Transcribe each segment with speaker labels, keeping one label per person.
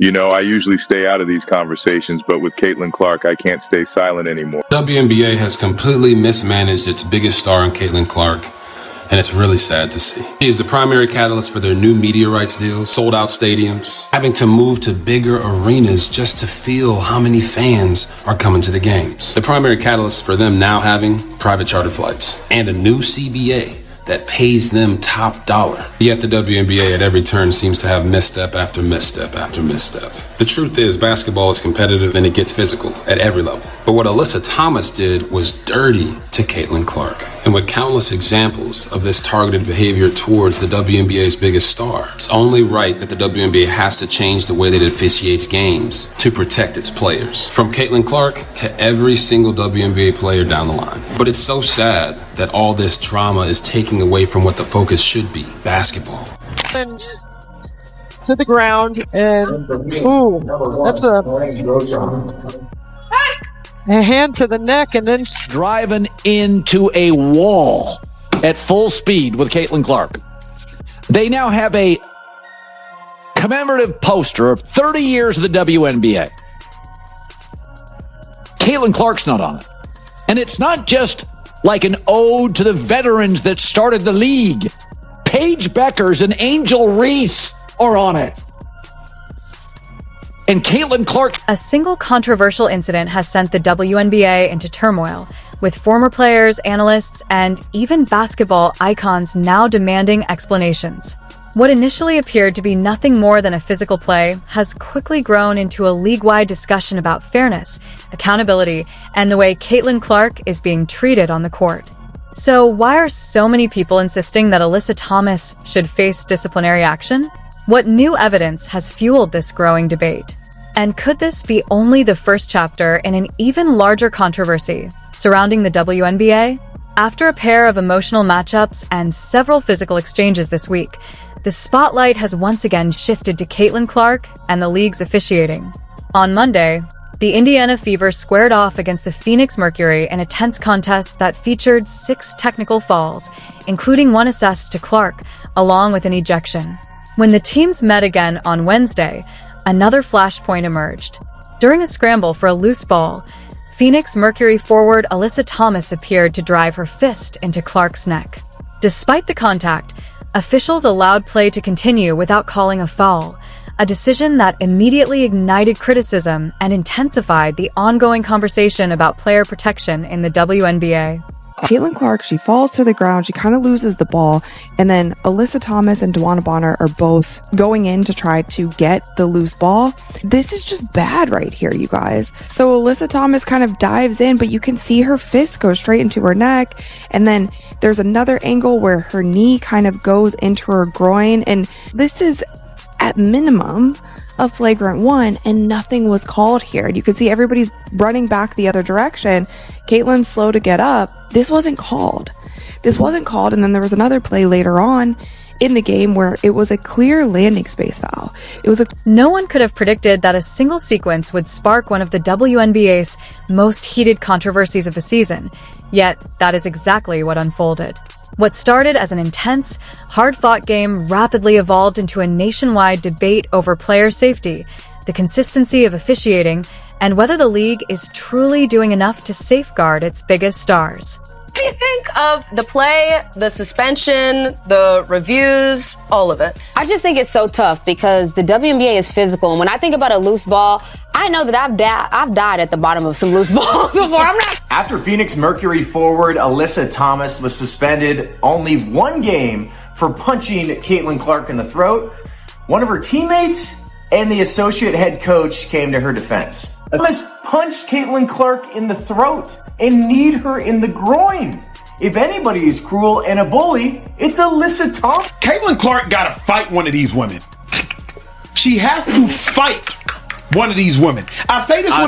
Speaker 1: You know, I usually stay out of these conversations, but with Caitlin Clark, I can't stay silent anymore.
Speaker 2: WNBA has completely mismanaged its biggest star in Caitlin Clark, and it's really sad to see. She is the primary catalyst for their new media rights deals, sold out stadiums, having to move to bigger arenas just to feel how many fans are coming to the games. The primary catalyst for them now having private charter flights and a new CBA that pays them top dollar. Yet the WNBA at every turn seems to have misstep after misstep after misstep. The truth is, basketball is competitive and it gets physical at every level. But what Alyssa Thomas did was dirty to Caitlin Clark. And with countless examples of this targeted behavior towards the WNBA's biggest star, it's only right that the WNBA has to change the way that it officiates games to protect its players. From Caitlin Clark to every single WNBA player down the line. But it's so sad that all this drama is taking away from what the focus should be, basketball.
Speaker 3: And to the ground, and ooh, that's a hand to the neck, and then
Speaker 4: driving into a wall at full speed with Caitlin Clark. They now have a commemorative poster of 30 years of the WNBA. Caitlin Clark's not on it. And it's not just like an ode to the veterans that started the league. Paige Beckers and Angel Reese are on it. And Caitlin Clark.
Speaker 5: A single controversial incident has sent the WNBA into turmoil, with former players, analysts, and even basketball icons now demanding explanations. What initially appeared to be nothing more than a physical play has quickly grown into a league-wide discussion about fairness, accountability, and the way Caitlin Clark is being treated on the court. So why are so many people insisting that Alyssa Thomas should face disciplinary action? What new evidence has fueled this growing debate? And could this be only the first chapter in an even larger controversy surrounding the WNBA? After a pair of emotional matchups and several physical exchanges this week, the spotlight has once again shifted to Caitlin Clark and the league's officiating. On Monday, the Indiana Fever squared off against the Phoenix Mercury in a tense contest that featured 6 technical falls, including one assessed to Clark, along with an ejection. When the teams met again on Wednesday, another flashpoint emerged. During a scramble for a loose ball, Phoenix Mercury forward Alyssa Thomas appeared to drive her fist into Clark's neck. Despite the contact, officials allowed play to continue without calling a foul, a decision that immediately ignited criticism and intensified the ongoing conversation about player protection in the WNBA.
Speaker 6: Caitlin Clark, she falls to the ground, she kind of loses the ball, and then Alyssa Thomas and DeWanna Bonner are both going in to try to get the loose ball. This is just bad right here, you guys. So Alyssa Thomas kind of dives in, but you can see her fist go straight into her neck, and then there's another angle where her knee kind of goes into her groin, and this is at minimum a flagrant 1, and nothing was called here. And you can see everybody's running back the other direction. Caitlin's slow to get up. This wasn't called. And then there was another play later on in the game where it was a clear landing space foul.
Speaker 5: No one could have predicted that a single sequence would spark one of the WNBA's most heated controversies of the season. Yet, that is exactly what unfolded. What started as an intense, hard-fought game rapidly evolved into a nationwide debate over player safety, the consistency of officiating, and whether the league is truly doing enough to safeguard its biggest stars.
Speaker 7: What do you think of the play, the suspension, the reviews, all of it?
Speaker 8: I just think it's so tough because the WNBA is physical. And when I think about a loose ball, I know that I've died at the bottom of some loose balls before.
Speaker 9: After Phoenix Mercury forward Alyssa Thomas was suspended only 1 game for punching Caitlin Clark in the throat, one of her teammates and the associate head coach came to her defense. Thomas punched Caitlin Clark in the throat and kneed her in the groin. If anybody is cruel and a bully, it's Alyssa Thomas.
Speaker 10: Caitlin Clark gotta fight one of these women. She has to fight one of these women. I say this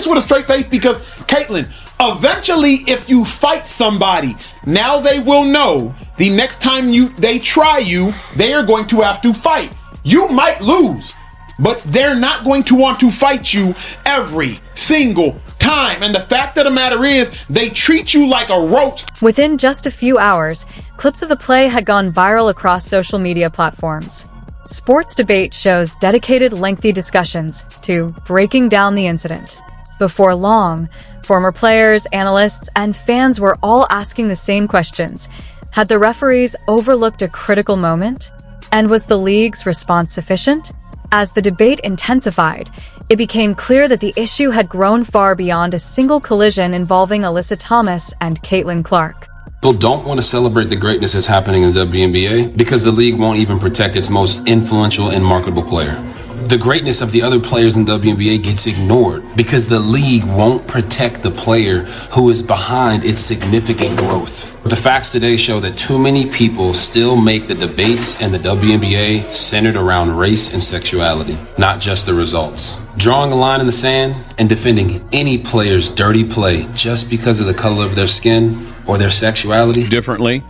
Speaker 10: with a straight face because Caitlin, eventually if you fight somebody, now they will know the next time they try you, they are going to have to fight. You might lose, but they're not going to want to fight you every single time. And the fact of the matter is, they treat you like a roach.
Speaker 5: Within just a few hours, clips of the play had gone viral across social media platforms. Sports Debate shows dedicated lengthy discussions to breaking down the incident. Before long, former players, analysts, and fans were all asking the same questions. Had the referees overlooked a critical moment? And was the league's response sufficient? As the debate intensified, it became clear that the issue had grown far beyond a single collision involving Alyssa Thomas and Caitlin Clark.
Speaker 2: People don't want to celebrate the greatness that's happening in the WNBA because the league won't even protect its most influential and marketable player. The greatness of the other players in the WNBA gets ignored because the league won't protect the player who is behind its significant growth. The facts today show that too many people still make the debates and the WNBA centered around race and sexuality, not just the results. Drawing a line in the sand and defending any player's dirty play just because of the color of their skin or their sexuality
Speaker 11: differently.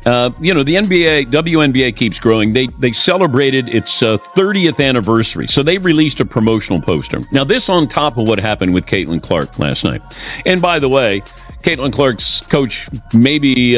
Speaker 11: The WNBA keeps growing. They celebrated its 30th anniversary, so they released a promotional poster. Now, this on top of what happened with Caitlin Clark last night. And by the way, Caitlin Clark's coach maybe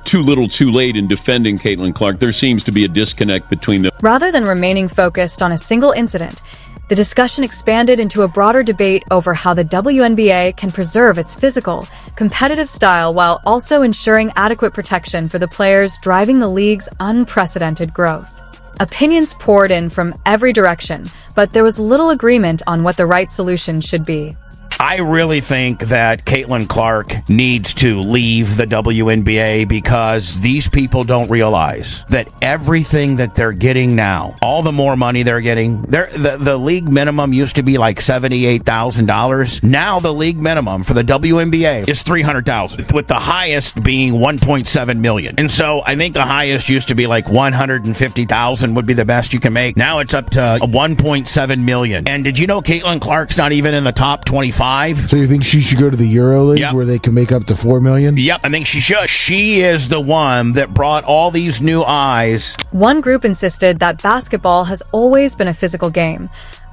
Speaker 11: too little too late in defending Caitlin Clark. There seems to be a disconnect between them.
Speaker 5: Rather than remaining focused on a single incident, the discussion expanded into a broader debate over how the WNBA can preserve its physical, competitive style while also ensuring adequate protection for the players driving the league's unprecedented growth. Opinions poured in from every direction, but there was little agreement on what the right solution should be.
Speaker 12: I really think that Caitlin Clark needs to leave the WNBA because these people don't realize that everything that they're getting now, all the more money they're getting, the league minimum used to be like $78,000. Now the league minimum for the WNBA is $300,000, with the highest being $1.7 million. And so I think the highest used to be like $150,000 would be the best you can make. Now it's up to $1.7 million. And did you know Caitlin Clark's not even in the top 25? So
Speaker 13: you think she should go to the Euro League where they can make up to $4 million?
Speaker 12: Yep, I think she should. She is the one that brought all these new eyes.
Speaker 5: One group insisted that basketball has always been a physical game,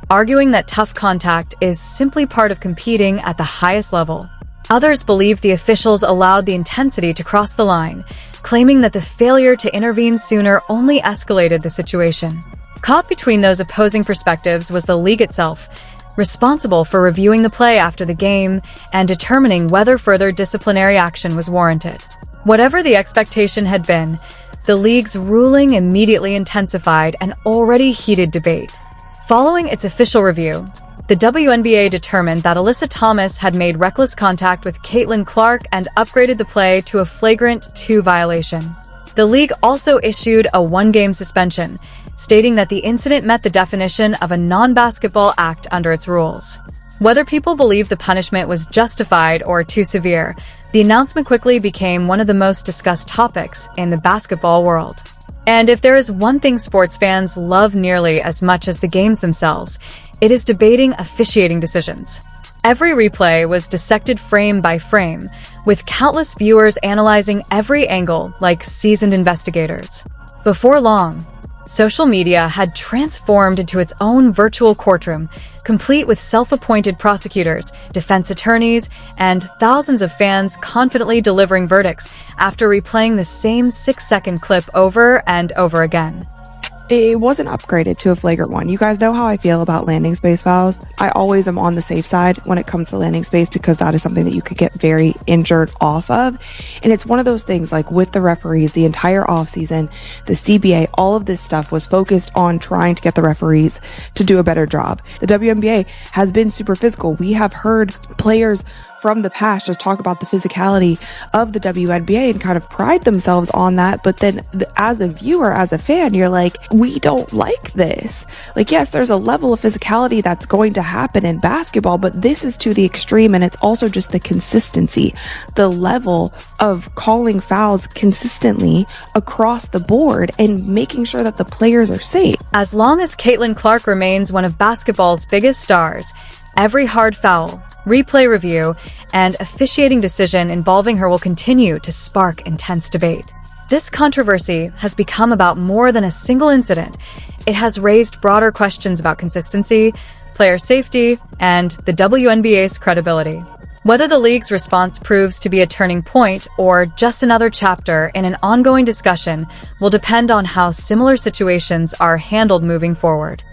Speaker 5: arguing that tough contact is simply part of competing at the highest level. Others believed the officials allowed the intensity to cross the line, claiming that the failure to intervene sooner only escalated the situation. Caught between those opposing perspectives was the league itself, responsible for reviewing the play after the game and determining whether further disciplinary action was warranted. Whatever the expectation had been, the league's ruling immediately intensified an already heated debate. Following its official review, the WNBA determined that Alyssa Thomas had made reckless contact with Caitlin Clark and upgraded the play to a flagrant 2 violation. The league also issued a 1-game suspension, stating that the incident met the definition of a non-basketball act under its rules. Whether people believe the punishment was justified or too severe, the announcement quickly became one of the most discussed topics in the basketball world. And if there is one thing sports fans love nearly as much as the games themselves, it is debating officiating decisions. Every replay was dissected frame by frame, with countless viewers analyzing every angle like seasoned investigators. Before long, social media had transformed into its own virtual courtroom, complete with self-appointed prosecutors, defense attorneys, and thousands of fans confidently delivering verdicts after replaying the same 6-second clip over and over again.
Speaker 6: It wasn't upgraded to a flagrant 1. You guys know how I feel about landing space fouls. I always am on the safe side when it comes to landing space because that is something that you could get very injured off of. And it's one of those things like with the referees, the entire offseason, the CBA, all of this stuff was focused on trying to get the referees to do a better job. The WNBA has been super physical. We have heard players from the past just talk about the physicality of the WNBA and kind of pride themselves on that. But then as a viewer, as a fan, you're like, we don't like this. Like, yes, there's a level of physicality that's going to happen in basketball, but this is to the extreme. And it's also just the consistency, the level of calling fouls consistently across the board and making sure that the players are safe.
Speaker 5: As long as Caitlin Clark remains one of basketball's biggest stars, every hard foul, replay review, and officiating decision involving her will continue to spark intense debate. This controversy has become about more than a single incident. It has raised broader questions about consistency, player safety, and the WNBA's credibility. Whether the league's response proves to be a turning point or just another chapter in an ongoing discussion will depend on how similar situations are handled moving forward.